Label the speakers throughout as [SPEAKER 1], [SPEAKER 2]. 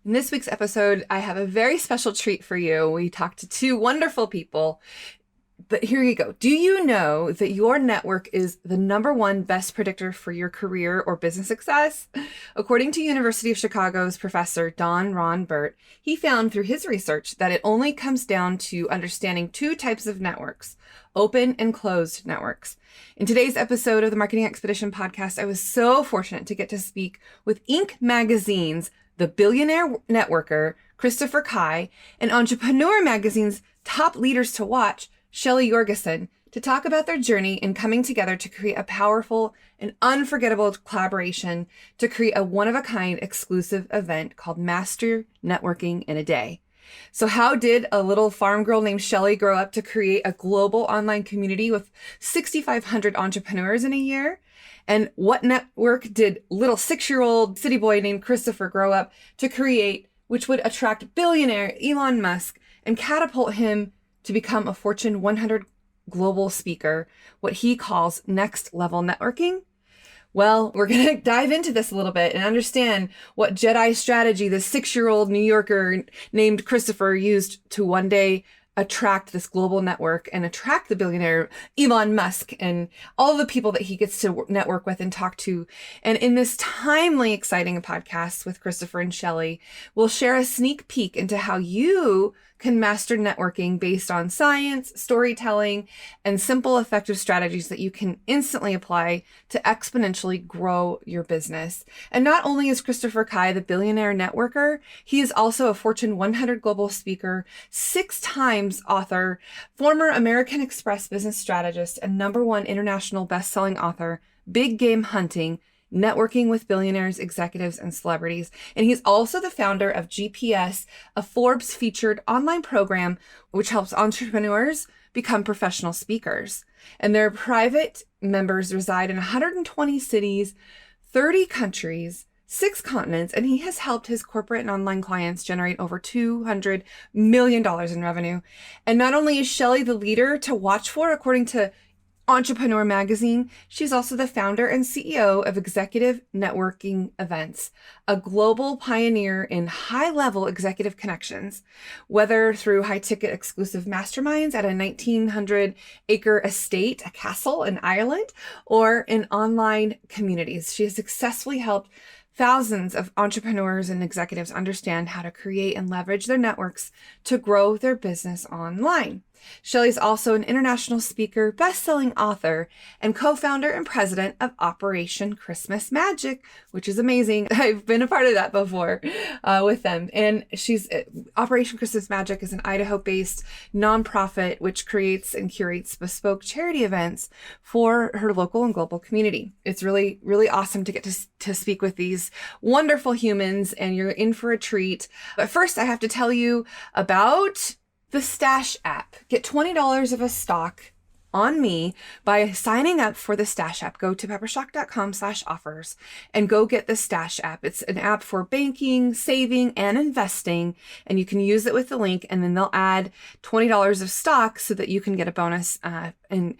[SPEAKER 1] In this week's episode, I have a very special treat for you. We talked to two wonderful people. But here you go. Do you know that your network is the number one best predictor for your career or business success? According to University of Chicago's professor Don Ron Burt, he found through his research that it only comes down to understanding two types of networks: open and closed networks. In today's episode of the Marketing Expedition podcast, I was so fortunate to get to speak with Inc. Magazine's The Billionaire Networker, Christopher Kai, and Entrepreneur Magazine's Top Leaders to Watch, Shelly Yorgesen, to talk about their journey in coming together to create a powerful and unforgettable collaboration to create a one-of-a-kind exclusive event called Master Networking in a Day. So how did a little farm girl named Shelly grow up to create a global online community with 6,500 entrepreneurs in a year? And what network did little 6-year-old city boy named Christopher grow up to create, which would attract billionaire Elon Musk and catapult him to become a Fortune 100 global speaker, what he calls next level networking? Well, we're going to dive into this a little bit and understand what Jedi strategy the 6-year-old New Yorker named Christopher used to one day attract this global network and attract the billionaire Elon Musk and all the people that he gets to network with and talk to. And in this timely, exciting podcast with Christopher and Shelly, we'll share a sneak peek into how you can master networking based on science, storytelling, and simple, effective strategies that you can instantly apply to exponentially grow your business. And not only is Christopher Kai the billionaire networker, he is also a Fortune 100 global speaker, 6 times author, former American Express business strategist, and #1 international best-selling author, Big Game Hunting, Networking with Billionaires, Executives, and Celebrities. And he's also the founder of GPS, a Forbes featured online program which helps entrepreneurs become professional speakers. And their private members reside in 120 cities, 30 countries, 6 continents, and he has helped his corporate and online clients generate over $200 million in revenue. And not only is Shelly the leader to watch for, according to Entrepreneur Magazine, she's also the founder and CEO of Executive Networking Events, a global pioneer in high-level executive connections, whether through high-ticket exclusive masterminds at a 1,900-acre estate, a castle in Ireland, or in online communities. She has successfully helped thousands of entrepreneurs and executives understand how to create and leverage their networks to grow their business online. Shelly's also an international speaker, best-selling author, and co-founder and president of Operation Christmas Magic, which is amazing. I've been a part of that before with them. And Operation Christmas Magic is an Idaho-based nonprofit which creates and curates bespoke charity events for her local and global community. It's really, really awesome to get to speak with these wonderful humans, and you're in for a treat. But first, I have to tell you about the Stash app. Get $20 of a stock on me by signing up for the Stash app. Go to peppershock.com/offers and go get the Stash app. It's an app for banking, saving, and investing, and you can use it with the link, and then they'll add $20 of stock so that you can get a bonus and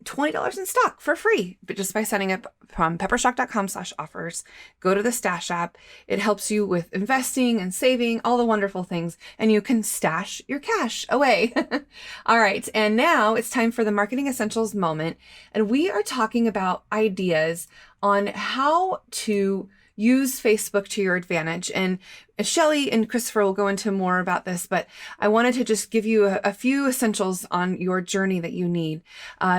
[SPEAKER 1] $20 in stock for free, but just by signing up from peppershock.com/offers. Go to the Stash app. It helps you with investing and saving, all the wonderful things, and you can stash your cash away. All right. And now it's time for the Marketing Essentials moment. And we are talking about ideas on how to use Facebook to your advantage. And Shelly and Christopher will go into more about this, but I wanted to just give you a few essentials on your journey that you need.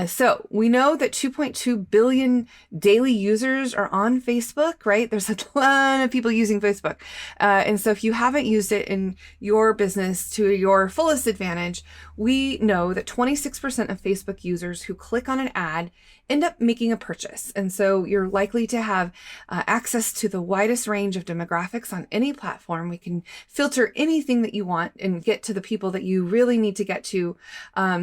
[SPEAKER 1] So we know that 2.2 billion daily users are on Facebook, right? There's a ton of people using Facebook. And so if you haven't used it in your business to your fullest advantage, we know that 26% of Facebook users who click on an ad end up making a purchase. And so you're likely to have access to the widest range of demographics on any platform. We can filter anything that you want and get to the people that you really need to get to,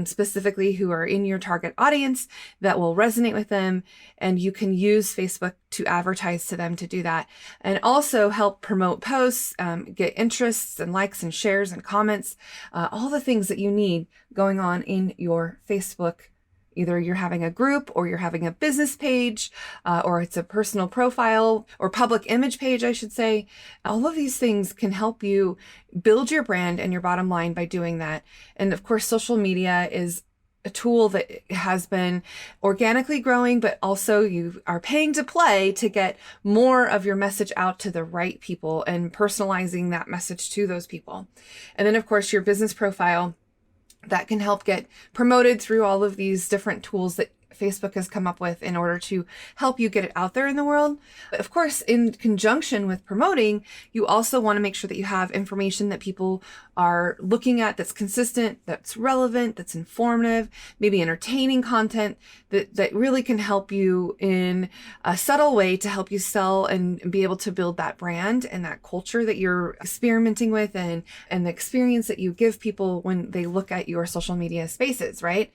[SPEAKER 1] specifically who are in your target audience that will resonate with them. And you can use Facebook to advertise to them to do that, and also help promote posts, get interests and likes and shares and comments, all the things that you need going on in your Facebook Either you're having a group or you're having a business page, or it's a personal profile or public image page, I should say. All of these things can help you build your brand and your bottom line by doing that. And of course, social media is a tool that has been organically growing, but also you are paying to play to get more of your message out to the right people and personalizing that message to those people. And then of course, your business profile that can help get promoted through all of these different tools that Facebook has come up with in order to help you get it out there in the world. But of course, in conjunction with promoting, you also want to make sure that you have information that people are looking at that's consistent, that's relevant, that's informative, maybe entertaining content that really can help you in a subtle way to help you sell and be able to build that brand and that culture that you're experimenting with and the experience that you give people when they look at your social media spaces, right?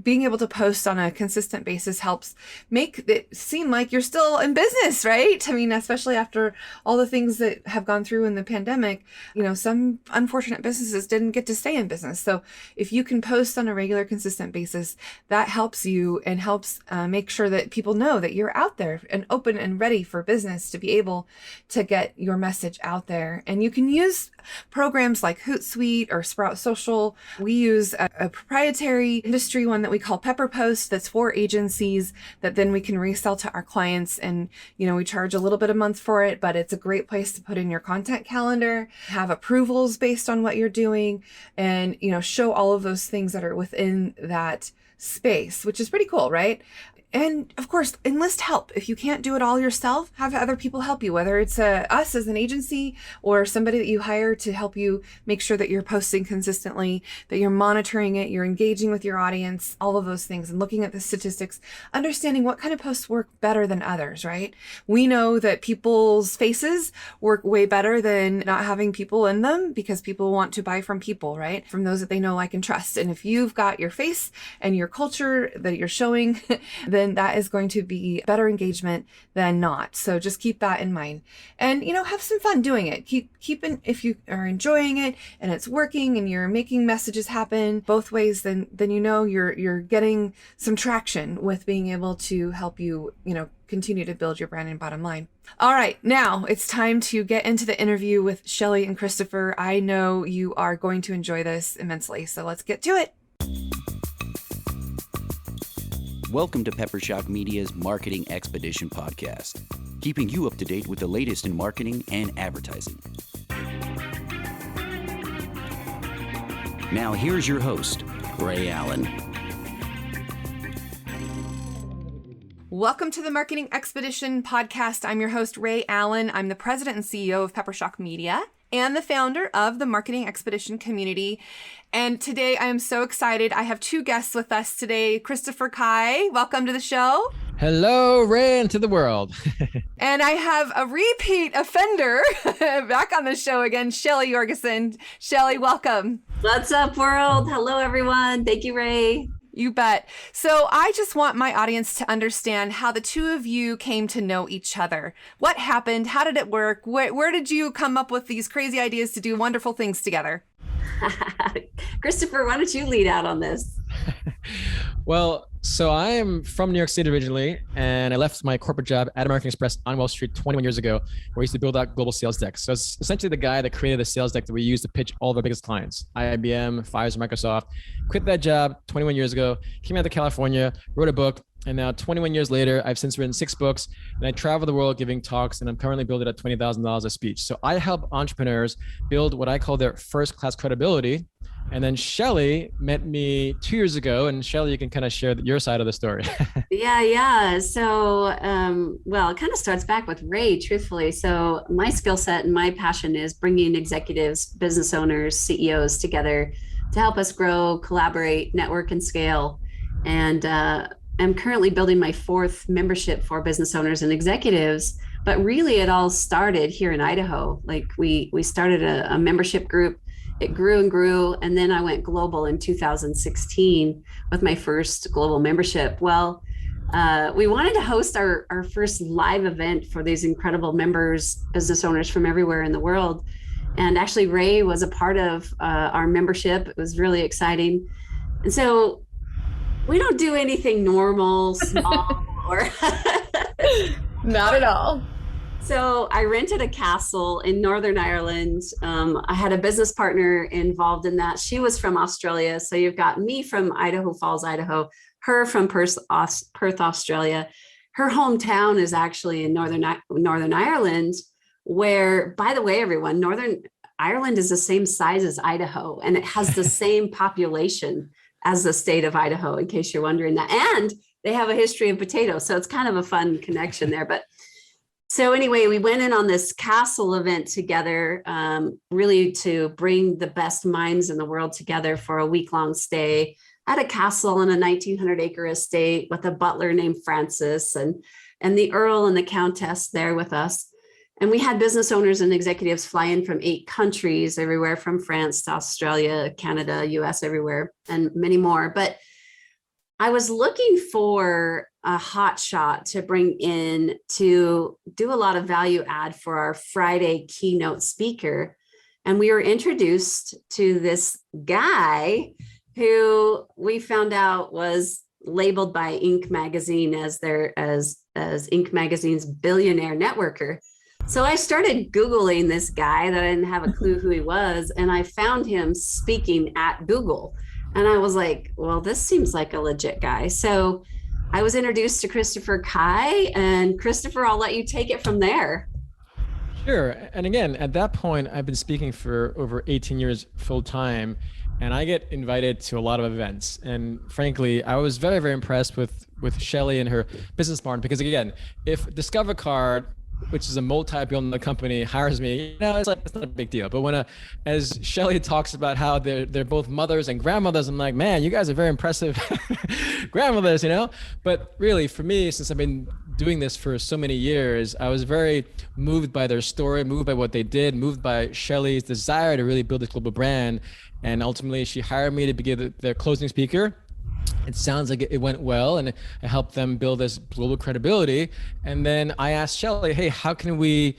[SPEAKER 1] Being able to post on a consistent basis helps make it seem like you're still in business, right? I mean, especially after all the things that have gone through in the pandemic, some unfortunate businesses didn't get to stay in business. So if you can post on a regular, consistent basis, that helps you and helps make sure that people know that you're out there and open and ready for business to be able to get your message out there. And you can use programs like Hootsuite or Sprout Social. We use a proprietary industry one that we call Pepperpost that's for agencies that then we can resell to our clients. And, we charge a little bit a month for it, but it's a great place to put in your content calendar, have approvals based on what you're doing, and, show all of those things that are within that space, which is pretty cool, right? And of course, enlist help. If you can't do it all yourself, have other people help you, whether it's us as an agency or somebody that you hire to help you make sure that you're posting consistently, that you're monitoring it, you're engaging with your audience, all of those things, and looking at the statistics, understanding what kind of posts work better than others, right? We know that people's faces work way better than not having people in them because people want to buy from people, right? From those that they know, like, and trust. And if you've got your face and your culture that you're showing, then that is going to be better engagement than not. So just keep that in mind and, have some fun doing it. If you are enjoying it and it's working and you're making messages happen both ways, then you're getting some traction with being able to help you, continue to build your brand and bottom line. All right, now it's time to get into the interview with Shelly and Christopher. I know you are going to enjoy this immensely, so let's get to it.
[SPEAKER 2] Welcome to Peppershock Media's Marketing Expedition podcast, keeping you up to date with the latest in marketing and advertising. Now here's your host, Ray Allen.
[SPEAKER 1] Welcome to the Marketing Expedition podcast. I'm your host, Ray Allen. I'm the president and CEO of Peppershock Media and the founder of the Marketing Expedition community. And today I am so excited. I have two guests with us today. Christopher Kai, welcome to the show.
[SPEAKER 3] Hello, Ray, and to the world.
[SPEAKER 1] And I have a repeat offender back on the show again, Shelly Yorgesen. Shelly, welcome.
[SPEAKER 4] What's up, world? Hello, everyone. Thank you, Ray.
[SPEAKER 1] You bet. So I just want my audience to understand how the two of you came to know each other. What happened? How did it work? Where did you come up with these crazy ideas to do wonderful things together?
[SPEAKER 4] Christopher, why don't you lead out on this?
[SPEAKER 3] Well, so I am from New York City originally, and I left my corporate job at American Express on Wall Street 21 years ago, where I used to build out global sales decks. So it's essentially the guy that created the sales deck that we use to pitch all of our biggest clients, IBM, Pfizer, Microsoft. Quit that job 21 years ago, came out to California, wrote a book, and now 21 years later, I've since written 6 books, and I travel the world giving talks, and I'm currently billed at $20,000 a speech. So I help entrepreneurs build what I call their first-class credibility. And then Shelly met me 2 years ago, and Shelly, you can kind of share your side of the story.
[SPEAKER 4] Yeah. So, it kind of starts back with Ray, truthfully. So my skill set and my passion is bringing executives, business owners, CEOs together to help us grow, collaborate, network, and scale. And I'm currently building my 4th membership for business owners and executives. But really, it all started here in Idaho. Like we started a membership group. It grew and grew. And then I went global in 2016 with my first global membership. Well, we wanted to host our first live event for these incredible members, business owners from everywhere in the world. And actually, Ray was a part of our membership. It was really exciting. And so we don't do anything normal, small, or
[SPEAKER 1] Not at all.
[SPEAKER 4] So I rented a castle in Northern Ireland. I had a business partner involved in that. She was from Australia. So you've got me from Idaho Falls, Idaho, her from Perth, Australia. Her hometown is actually in Northern Ireland, where, by the way, everyone, Northern Ireland is the same size as Idaho, and it has the same population as the state of Idaho, in case you're wondering that. And they have a history of potatoes. So it's kind of a fun connection there. But so anyway, we went in on this castle event together, really to bring the best minds in the world together for a week-long stay at a castle in a 1,900-acre estate with a butler named Francis and the Earl and the Countess there with us. And we had business owners and executives fly in from 8 countries, everywhere from France to Australia, Canada, US, everywhere, and many more. But I was looking for a hot shot to bring in to do a lot of value add for our Friday keynote speaker. And we were introduced to this guy who we found out was labeled by Inc. magazine as Inc. magazine's billionaire networker. So I started Googling this guy that I didn't have a clue who he was, and I found him speaking at Google. And I was like, well, this seems like a legit guy. So I was introduced to Christopher Kai, and Christopher, I'll let you take it from there.
[SPEAKER 3] Sure. And again, at that point, I've been speaking for over 18 years full time, and I get invited to a lot of events. And frankly, I was very, very impressed with Shelly and her business partner, because again, if Discover Card, which is a multi-billion-dollar company, hires me, it's not a big deal. But when as Shelly talks about how they're both mothers and grandmothers, I'm like, man, you guys are very impressive grandmothers, But really, for me, since I've been doing this for so many years, I was very moved by their story, moved by what they did, moved by Shelly's desire to really build this global brand. And ultimately, she hired me to be their closing speaker. It sounds like it went well, and I helped them build this global credibility. And then I asked Shelly, hey, how can we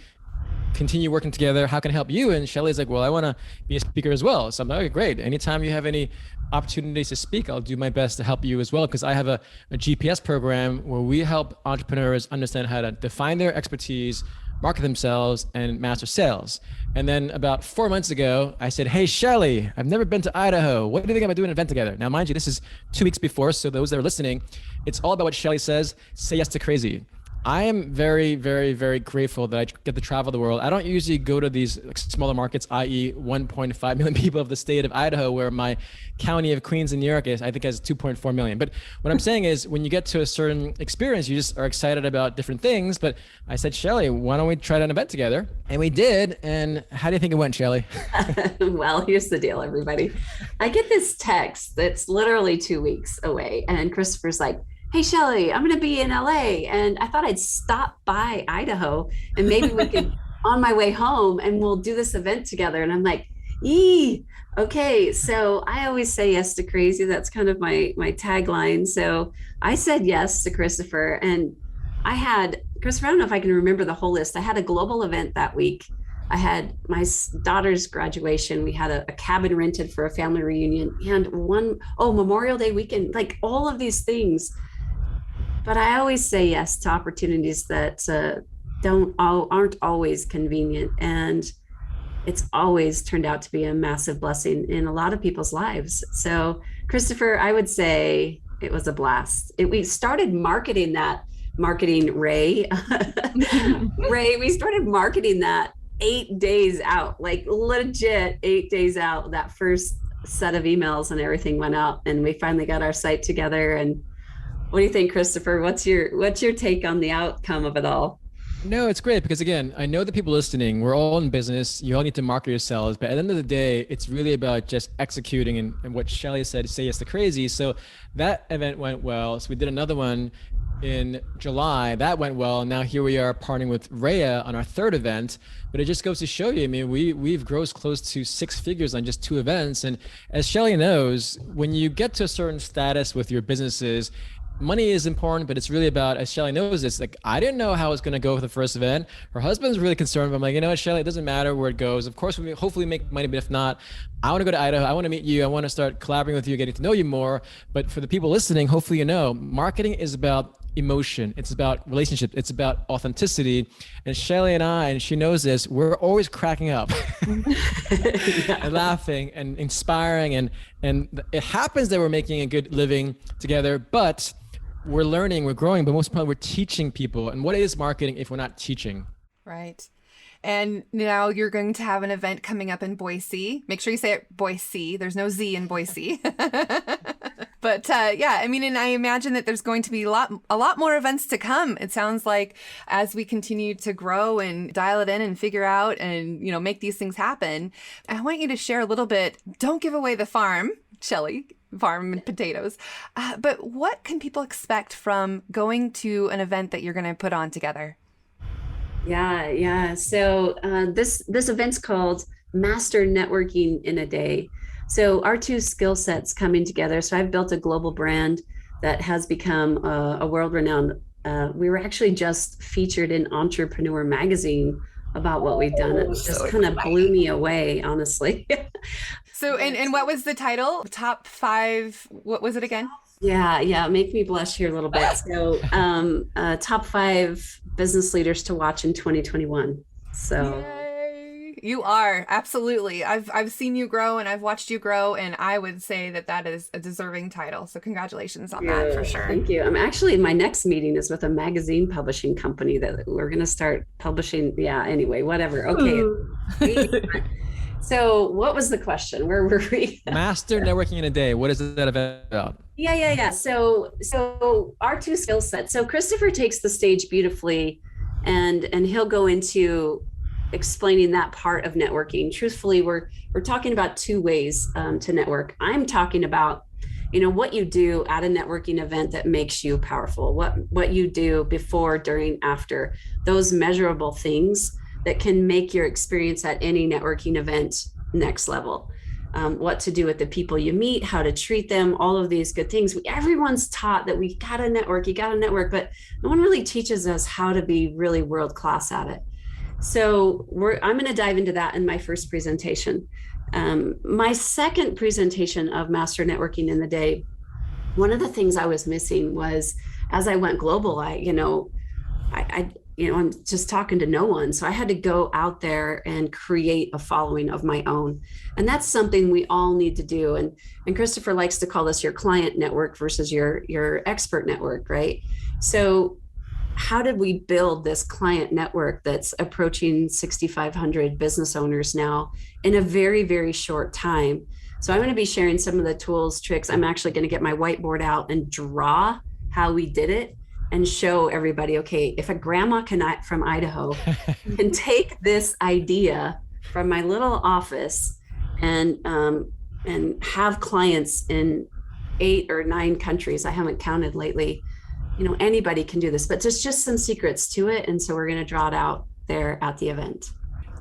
[SPEAKER 3] continue working together? How can I help you? And Shelly's like, well, I want to be a speaker as well. So I'm like, okay, great. Anytime you have any opportunities to speak, I'll do my best to help you as well. Because I have a GPS program where we help entrepreneurs understand how to define their expertise, market themselves, and master sales. And then about 4 months ago, I said, hey, Shelly, I've never been to Idaho. What do you think about doing an event together? Now, mind you, this is 2 weeks before. So those that are listening, it's all about what Shelly says, say yes to crazy. I am very, very, very grateful that I get to travel the world. I don't usually go to these smaller markets, i.e. 1.5 million people of the state of Idaho, where my county of Queens in New York has 2.4 million. But what I'm saying is, when you get to a certain experience, you just are excited about different things. But I said, Shelly, why don't we try an event together? And we did. And how do you think it went, Shelly?
[SPEAKER 4] Well, here's the deal, everybody. I get this text that's literally 2 weeks away. And Christopher's like, hey, Shelly, I'm going to be in LA. And I thought I'd stop by Idaho and maybe we could on my way home and we'll do this event together. And I'm like, okay. So I always say yes to crazy. That's kind of my tagline. So I said yes to Christopher, and Christopher, I don't know if I can remember the whole list. I had a global event that week. I had my daughter's graduation. We had a cabin rented for a family reunion, and Memorial Day weekend, like all of these things. But I always say yes to opportunities that aren't always convenient. And it's always turned out to be a massive blessing in a lot of people's lives. So Christopher, I would say it was a blast. We started marketing Ray. Ray, we started marketing that 8 days out, like legit 8 days out. That first set of emails and everything went out, and we finally got our site together. And what do you think, Christopher? What's your take on the outcome of it all?
[SPEAKER 3] No, it's great, because again, I know the people listening, we're all in business. You all need to market yourselves, but at the end of the day, it's really about just executing, and what Shelly said, say yes to crazy. So that event went well. So we did another one in July. That went well. Now here we are partnering with Rhea on our third event. But it just goes to show you, I mean, we've grossed close to 6 figures on just 2 events. And as Shelly knows, when you get to a certain status with your businesses, money is important, but it's really about, as Shelly knows, it's like, I didn't know how it's going to go for the first event. Her husband's really concerned, but I'm like, you know what, Shelly, it doesn't matter where it goes. Of course, we hopefully make money, but if not, I want to go to Idaho. I want to meet you. I want to start collaborating with you, getting to know you more. But for the people listening, hopefully, you know, marketing is about emotion. It's about relationship. It's about authenticity. And Shelly and she knows this, we're always cracking up and laughing and inspiring. And it happens that we're making a good living together, but we're learning, we're growing, but most importantly, we're teaching people. And what is marketing if we're not teaching?
[SPEAKER 1] Right. And now you're going to have an event coming up in Boise. Make sure you say it Boise. There's no Z in Boise. But yeah, I mean, and I imagine that there's going to be a lot more events to come. It sounds like as we continue to grow and dial it in and figure out and, you know, make these things happen. I want you to share a little bit. Don't give away the farm, Shelly. Farm and potatoes. But what can people expect from going to an event that you're going to put on together?
[SPEAKER 4] Yeah. So this event's called Master Networking in a Day. So our two skill sets coming together. So I've built a global brand that has become a world-renowned. We were actually just featured in Entrepreneur magazine about what we've done. It just kind of blew me away, honestly.
[SPEAKER 1] So, and what was the title? Top 5, what was it again?
[SPEAKER 4] Yeah. Make me blush here a little bit. So top 5 business leaders to watch in 2021. So.
[SPEAKER 1] Yay. You are, absolutely. I've seen you grow and I've watched you grow, and I would say that is a deserving title. So congratulations on that for sure.
[SPEAKER 4] Thank you. I'm actually, my next meeting is with a magazine publishing company that we're going to start publishing. Yeah, anyway, whatever. Okay. So what was the question? Where were we?
[SPEAKER 3] Master Networking in a Day. What is that about?
[SPEAKER 4] Yeah. So our two skill sets. So Christopher takes the stage beautifully, and he'll go into explaining that part of networking. Truthfully, we're talking about 2 ways to network. I'm talking about, you know, what you do at a networking event that makes you powerful, what you do before, during, after, those measurable things that can make your experience at any networking event next level. What to do with the people you meet, how to treat them, all of these good things. Everyone's taught that we gotta network, but no one really teaches us how to be really world-class at it. So I'm going to dive into that in my first presentation. My second presentation of Master Networking in the Day, one of the things I was missing was, as I went global, I'm just talking to no one. So I had to go out there and create a following of my own. And that's something we all need to do. And Christopher likes to call this your client network versus your expert network, right? So how did we build this client network that's approaching 6,500 business owners now in a very, very short time? So I'm going to be sharing some of the tools, tricks. I'm actually going to get my whiteboard out and draw how we did it and show everybody, okay, if a grandma from Idaho can take this idea from my little office and have clients in 8 or 9 countries, I haven't counted lately, you know, anybody can do this, but there's just some secrets to it. And so we're going to draw it out there at the event.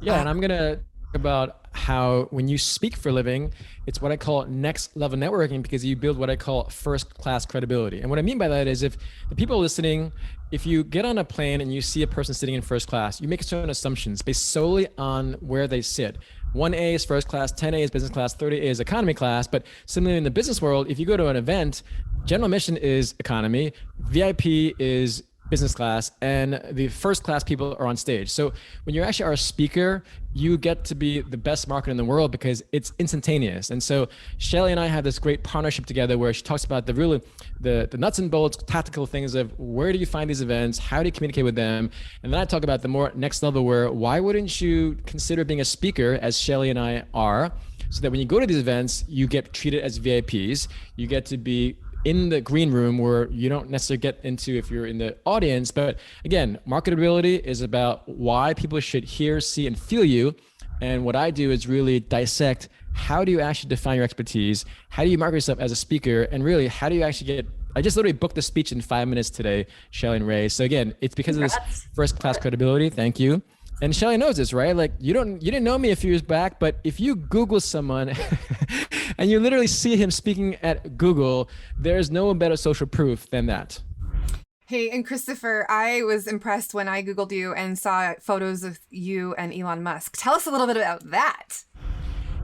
[SPEAKER 3] Yeah. And I'm going to talk about how when you speak for a living, it's what I call next level networking, because you build what I call first class credibility. And what I mean by that is, if the people listening, if you get on a plane and you see a person sitting in first class, you make certain assumptions based solely on where they sit. 1A is first class, 10A is business class, 30A is economy class. But similarly in the business world, if you go to an event, general admission is economy, VIP is business class, and the first class people are on stage. So when you actually are a speaker, you get to be the best marketer in the world because it's instantaneous. And so Shelly and I have this great partnership together where she talks about the nuts and bolts, tactical things of where do you find these events? How do you communicate with them? And then I talk about the more next level where why wouldn't you consider being a speaker, as Shelly and I are, so that when you go to these events, you get treated as VIPs. You get to be in the green room where you don't necessarily get into if you're in the audience. But again, marketability is about why people should hear, see, and feel you. And what I do is really dissect, how do you actually define your expertise? How do you market yourself as a speaker? And really, how do you actually I just literally booked the speech in 5 minutes today, Shelly and Ray. So again, it's because of this first class credibility. Thank you. And Shelly knows this, right? Like you didn't know me a few years back, but if you Google someone And you literally see him speaking at Google. There's no better social proof than that.
[SPEAKER 1] Hey, and Christopher, I was impressed when I Googled you and saw photos of you and Elon Musk. Tell us a little bit about that.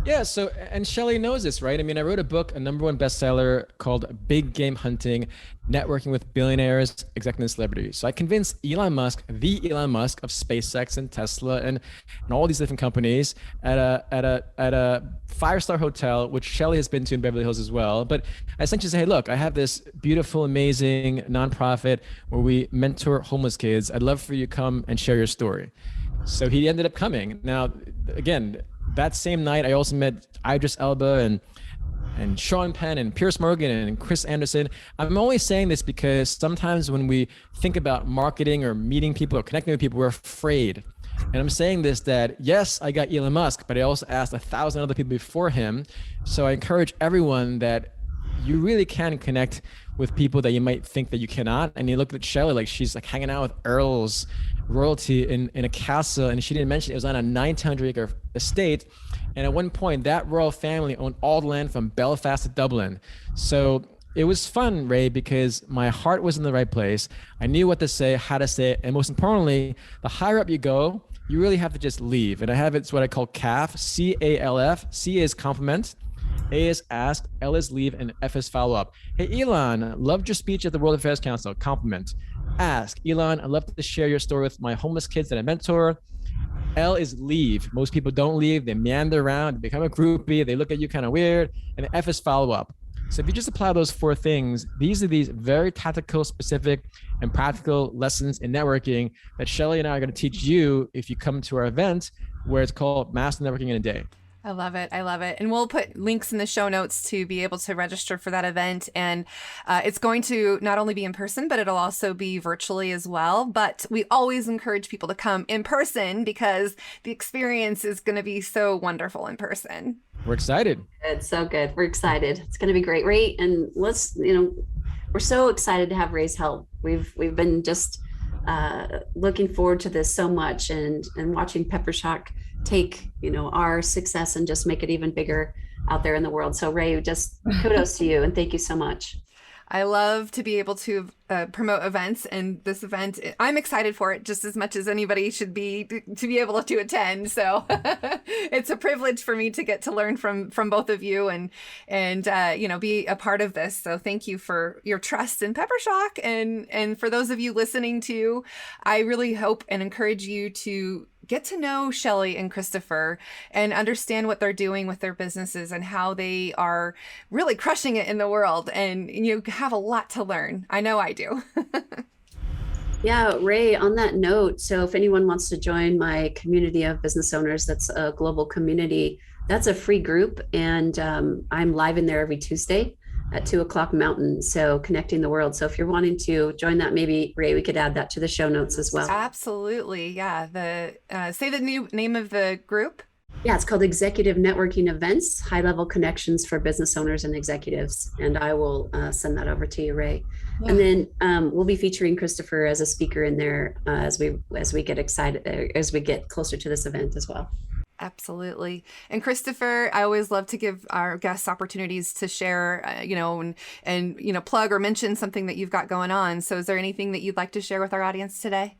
[SPEAKER 3] Yeah, so, and Shelly knows this, right? I mean, I wrote a book, a #1 bestseller called Big Game Hunting, Networking with Billionaires, Executives, and Celebrities. So I convinced Elon Musk, the Elon Musk of SpaceX and Tesla and all these different companies at a 5-star hotel, which Shelly has been to in Beverly Hills as well. But I essentially say, hey, look, I have this beautiful, amazing nonprofit where we mentor homeless kids. I'd love for you to come and share your story. So he ended up coming. Now, again, that same night, I also met Idris Elba and Sean Penn and Pierce Morgan and Chris Anderson. I'm only saying this because sometimes when we think about marketing or meeting people or connecting with people, we're afraid. And I'm saying this that, yes, I got Elon Musk, but I also asked 1,000 other people before him. So I encourage everyone that you really can connect with people that you might think that you cannot. And you look at Shelly, like she's like hanging out with Earl's royalty in a castle, and she didn't mention it was on a 900-acre estate. And at one point, that royal family owned all the land from Belfast to Dublin. So it was fun, Ray, because my heart was in the right place. I knew what to say, how to say it, and most importantly, the higher up you go, you really have to just leave. And I have it's what I call CALF, C-A-L-F. C is compliment, A is ask, L is leave, and F is follow up. Hey, Elon, loved your speech at the World Affairs Council. Compliment. Ask, Elon, I'd love to share your story with my homeless kids that I mentor. L is leave. Most people don't leave. They meander around, they become a groupie, they look at you kind of weird. And the F is follow up. So if you just apply those 4 things, these are these very tactical, specific, and practical lessons in networking that Shelly and I are going to teach you if you come to our event, where it's called Master Networking in a Day.
[SPEAKER 1] I love it. I love it. And we'll put links in the show notes to be able to register for that event. And it's going to not only be in person, but it'll also be virtually as well. But we always encourage people to come in person because the experience is going to be so wonderful in person.
[SPEAKER 3] We're excited.
[SPEAKER 4] It's so good. We're excited. It's going to be great. Ray, and let's, we're so excited to have Ray's help. We've been just looking forward to this so much, and watching Peppershock take our success and just make it even bigger out there in the world. So Ray, just kudos to you, and thank you so much.
[SPEAKER 1] I love to be able to promote events, and this event, I'm excited for it just as much as anybody should be to be able to attend. So it's a privilege for me to get to learn from both of you and be a part of this. So thank you for your trust in Peppershock, and for those of you listening too, I really hope and encourage you to get to know Shelly and Christopher and understand what they're doing with their businesses and how they are really crushing it in the world. And you have a lot to learn. I know I do.
[SPEAKER 4] Yeah, Ray, on that note, so if anyone wants to join my community of business owners, that's a global community, that's a free group. And I'm live in there every Tuesday at 2:00 Mountain. So connecting the world. So if you're wanting to join that, maybe Ray, we could add that to the show notes as well.
[SPEAKER 1] Absolutely. Yeah. Say the new name of the group.
[SPEAKER 4] Yeah, it's called Executive Networking Events, High Level Connections for Business Owners and Executives. And I will send that over to you, Ray. Yeah. And then we'll be featuring Christopher as a speaker in there as we get excited, as we get closer to this event as well.
[SPEAKER 1] Absolutely. And Christopher, I always love to give our guests opportunities to share, and plug or mention something that you've got going on. So is there anything that you'd like to share with our audience today?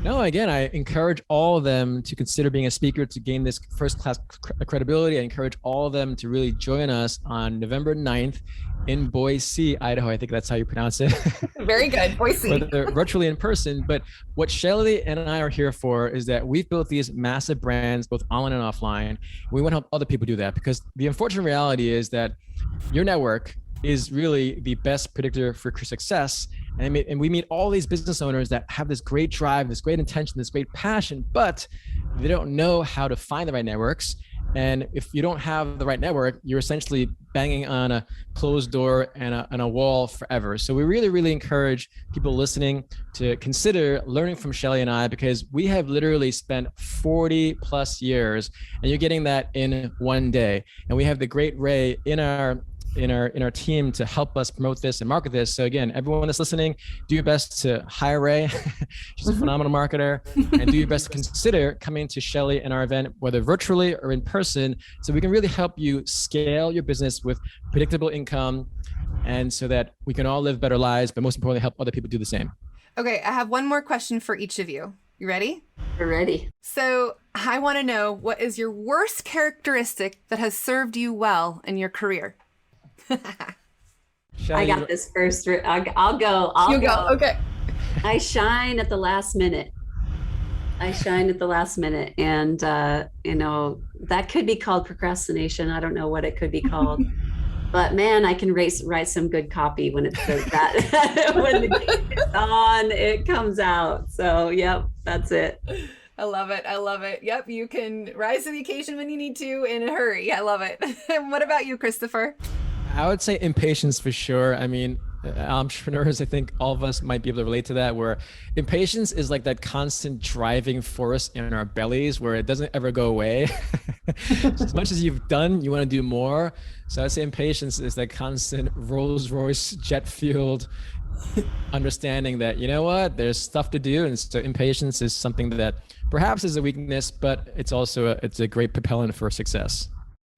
[SPEAKER 3] No, again, I encourage all of them to consider being a speaker to gain this first-class credibility. I encourage all of them to really join us on November 9th in Boise, Idaho. I think that's how you pronounce it.
[SPEAKER 1] Very good, Boise.
[SPEAKER 3] Whether virtually in person. But what Shelly and I are here for is that we've built these massive brands, both online and offline. We want to help other people do that, because the unfortunate reality is that your network is really the best predictor for success. And we meet all these business owners that have this great drive, this great intention, this great passion, but they don't know how to find the right networks. And if you don't have the right network, you're essentially banging on a closed door and a wall forever. So we really, really encourage people listening to consider learning from Shelly and I, because we have literally spent 40 plus years, and you're getting that in one day. And we have the great Ray in our in our team to help us promote this and market this. So again, everyone that's listening, do your best to hire Ray. She's a phenomenal marketer, and do your best to consider coming to Shelly and our event, whether virtually or in person, so we can really help you scale your business with predictable income, and so that we can all live better lives, but most importantly, help other people do the same.
[SPEAKER 1] Okay, I have one more question for each of you. You ready?
[SPEAKER 4] We're ready.
[SPEAKER 1] So I want to know, what is your worst characteristic that has served you well in your career?
[SPEAKER 4] I got this first. I'll go.
[SPEAKER 1] You go. Okay.
[SPEAKER 4] I shine at the last minute. And, that could be called procrastination. I don't know what it could be called. But man, I can write some good copy when it says that. When the game is on, it comes out. So, yep, that's it.
[SPEAKER 1] I love it. Yep, you can rise to the occasion when you need to in a hurry. I love it. What about you, Christopher?
[SPEAKER 3] I would say impatience for sure. I mean, entrepreneurs, I think all of us might be able to relate to that, where impatience is like that constant driving force in our bellies where it doesn't ever go away. As much as you've done, you want to do more. So I'd say impatience is that constant Rolls Royce jet fueled understanding that, you know what, there's stuff to do. And so impatience is something that perhaps is a weakness, but it's also it's a great propellant for success.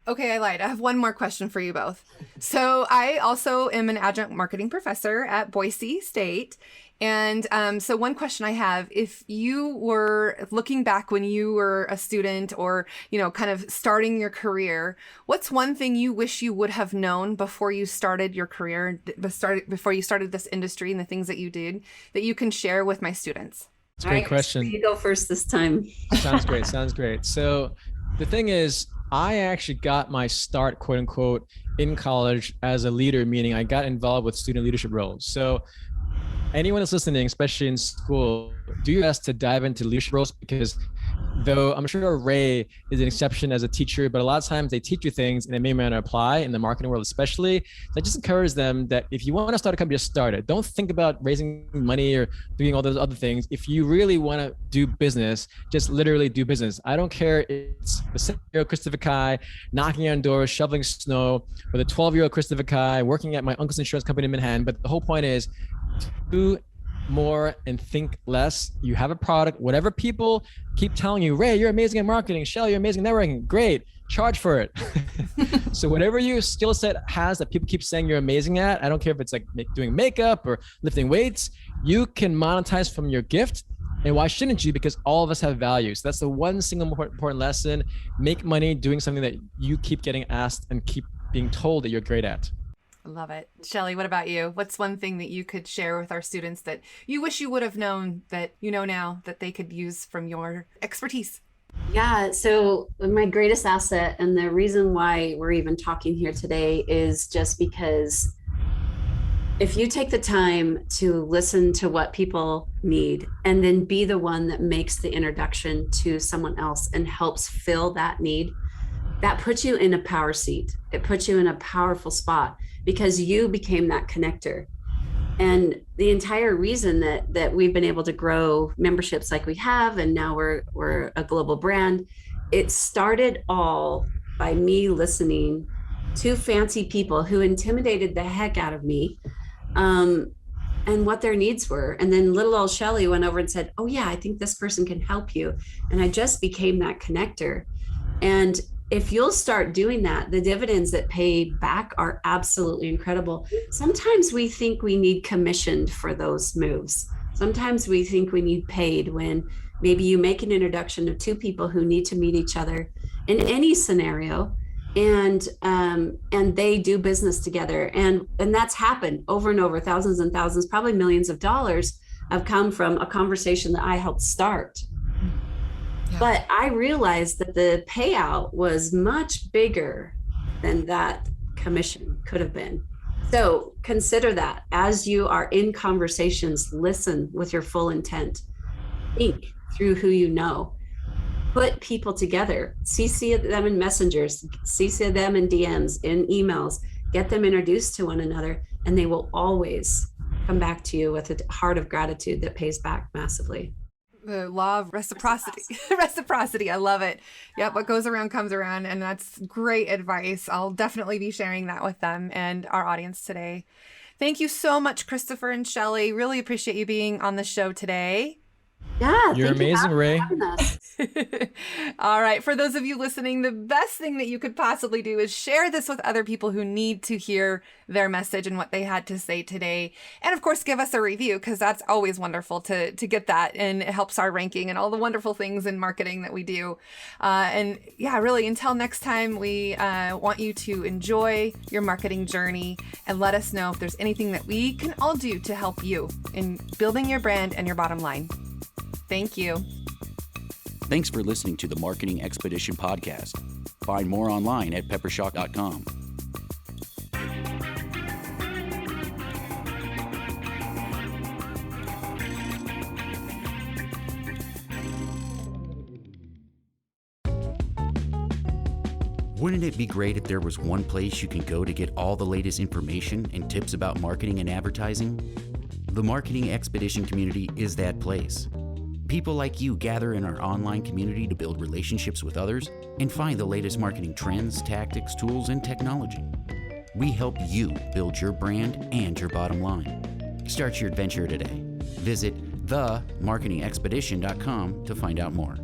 [SPEAKER 1] Okay, I lied. I have one more question for you both. So I also am an adjunct marketing professor at Boise State. And so one question I have, if you were looking back when you were a student or, kind of starting your career, what's one thing you wish you would have known before you started your career, before you started this industry and the things that you did, that you can share with my students?
[SPEAKER 3] It's a great question.
[SPEAKER 4] You go first this time.
[SPEAKER 3] Sounds great. So the thing is, I actually got my start, quote unquote, in college as a leader, meaning I got involved with student leadership roles. So anyone that's listening, especially in school, do your best to dive into leadership roles, because though I'm sure Ray is an exception as a teacher, but a lot of times they teach you things and they may not apply in the marketing world, especially. So I just encourage them that if you want to start a company, just start it. Don't think about raising money or doing all those other things. If you really want to do business, just literally do business. I don't care if it's the 7-year-old Christopher Kai knocking on doors, shoveling snow, or the 12-year-old Christopher Kai working at my uncle's insurance company in Manhattan. But the whole point is, do more and think less. You have a product, whatever people keep telling you, Ray, you're amazing at marketing, Shelly, you're amazing at networking, great, charge for it. So whatever your skill set has that people keep saying you're amazing at, I don't care if it's like doing makeup or lifting weights, you can monetize from your gift. And why shouldn't you? Because all of us have value. So that's the one single important lesson. Make money doing something that you keep getting asked and keep being told that you're great at.
[SPEAKER 1] I love it. Shelly, what about you? What's one thing that you could share with our students that you wish you would have known that you know now that they could use from your expertise?
[SPEAKER 4] Yeah, so my greatest asset, and the reason why we're even talking here today, is just because if you take the time to listen to what people need and then be the one that makes the introduction to someone else and helps fill that need, that puts you in a power seat. It puts you in a powerful spot because you became that connector. And the entire reason that we've been able to grow memberships like we have, and now we're a global brand, it started all by me listening to fancy people who intimidated the heck out of me, and what their needs were. And then little old Shelly went over and said, oh yeah, I think this person can help you. And I just became that connector. And if you'll start doing that, the dividends that pay back are absolutely incredible. Sometimes we think we need commissioned for those moves. Sometimes we think we need paid when maybe you make an introduction of two people who need to meet each other in any scenario, and they do business together. And that's happened over and over. Thousands and thousands, probably millions of dollars have come from a conversation that I helped start. Yeah. But I realized that the payout was much bigger than that commission could have been. So consider that as you are in conversations, listen with your full intent, think through who you know, put people together, CC them in messengers, CC them in DMs, in emails, get them introduced to one another, and they will always come back to you with a heart of gratitude that pays back massively.
[SPEAKER 1] The law of reciprocity. Reciprocity. I love it. Yep. What goes around comes around. And that's great advice. I'll definitely be sharing that with them and our audience today. Thank you so much, Christopher and Shelly. Really appreciate you being on the show today.
[SPEAKER 4] Yeah,
[SPEAKER 3] You're amazing, Ray.
[SPEAKER 1] All right. For those of you listening, the best thing that you could possibly do is share this with other people who need to hear their message and what they had to say today. And of course, give us a review, because that's always wonderful to get that. And it helps our ranking and all the wonderful things in marketing that we do. And yeah, really, until next time, we want you to enjoy your marketing journey and let us know if there's anything that we can all do to help you in building your brand and your bottom line. Thank you.
[SPEAKER 2] Thanks for listening to the Marketing Expedition podcast. Find more online at peppershock.com. Wouldn't it be great if there was one place you can go to get all the latest information and tips about marketing and advertising? The Marketing Expedition community is that place. People like you gather in our online community to build relationships with others and find the latest marketing trends, tactics, tools, and technology. We help you build your brand and your bottom line. Start your adventure today. Visit themarketingexpedition.com to find out more.